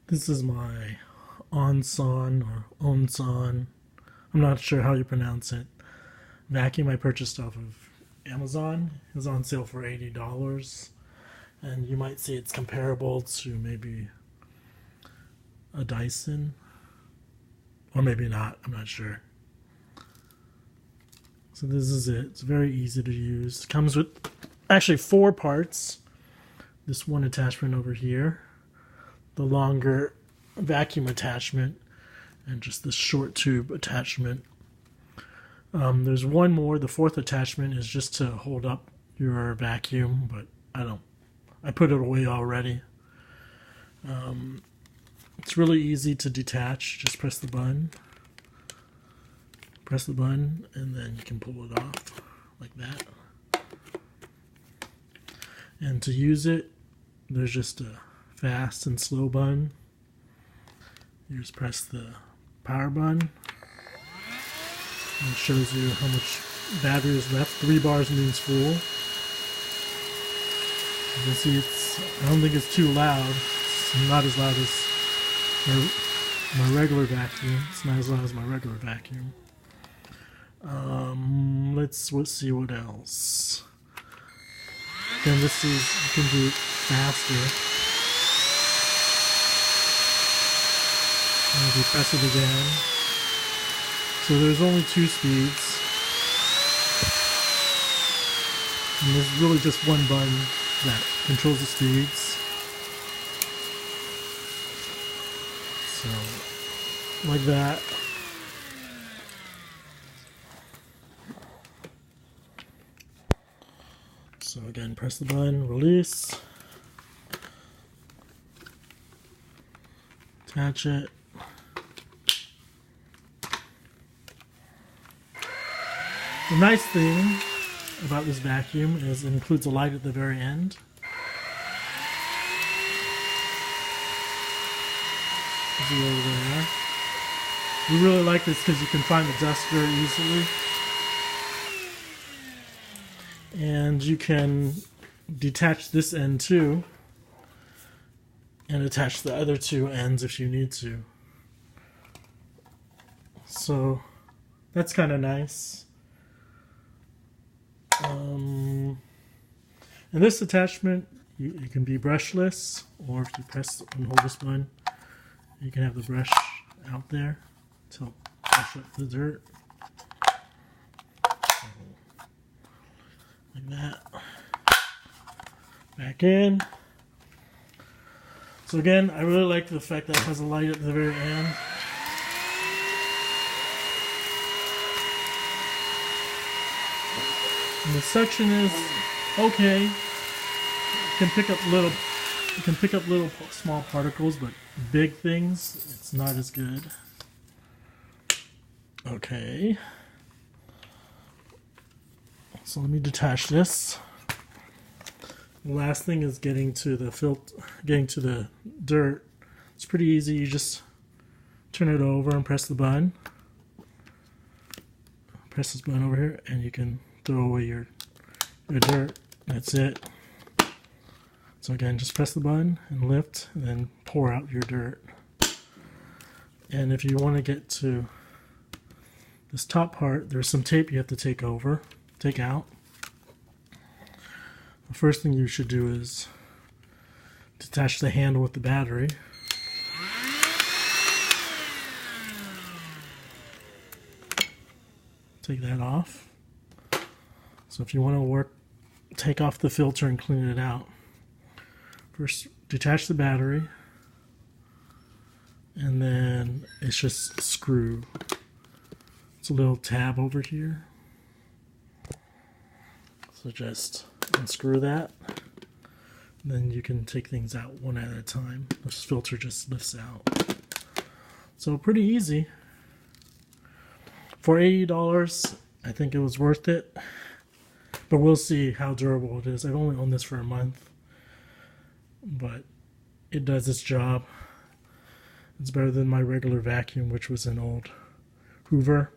This is my ONSON or ONSON, I'm not sure how you pronounce it, vacuum I purchased off of Amazon. It was on sale for $80, and you might say it's comparable to maybe a Dyson, or maybe not, I'm not sure. So this is it. It's very easy to use. It comes with actually 4 parts. This one attachment over here, the longer vacuum attachment, and just this short tube attachment. There's one more. The 4th attachment is just to hold up your vacuum, but I put it away already. It's really easy to detach. Just press the button, and then you can pull it off like that. And to use it, there's just a fast and slow button. You just press the power button, and it shows you how much battery is left. 3 bars means full. You can see I don't think it's too loud. It's not as loud as my regular vacuum. It's not as loud as my regular vacuum. Let's see what else. Then you can do it faster. And if you press it again, so there's only 2 speeds, and there's really just one button that controls the speeds. So, like that. So again, press the button, release, attach it. The nice thing about this vacuum is it includes a light at the very end. See over there. We really like this because you can find the dust very easily. And you can detach this end too, and attach the other 2 ends if you need to. So that's kind of nice. And this attachment, you can be brushless, or if you press and hold this button, you can have the brush out there to brush up the dirt. Like that. Back in. So again, I really like the fact that it has a light at the very end. And the suction is okay. You can pick up little small particles, but big things, it's not as good. Okay. So let me detach this. The last thing is getting to the dirt. It's pretty easy. You just turn it over and press the button. Press this button over here, and you can throw away your dirt. That's it. So again, just press the button and lift, and then pour out your dirt. And if you want to get to this top part, there's some tape you have to take out. The first thing you should do is detach the handle with the battery. Take that off. So if you want to take off the filter and clean it out, first detach the battery, and then it's just a screw. It's a little tab over here. So just unscrew that. And then you can take things out one at a time. This filter just lifts out. So pretty easy. For $80, I think it was worth it. But we'll see how durable it is. I've only owned this for a month, but it does its job. It's better than my regular vacuum, which was an old Hoover.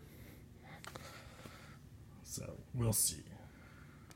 So we'll see.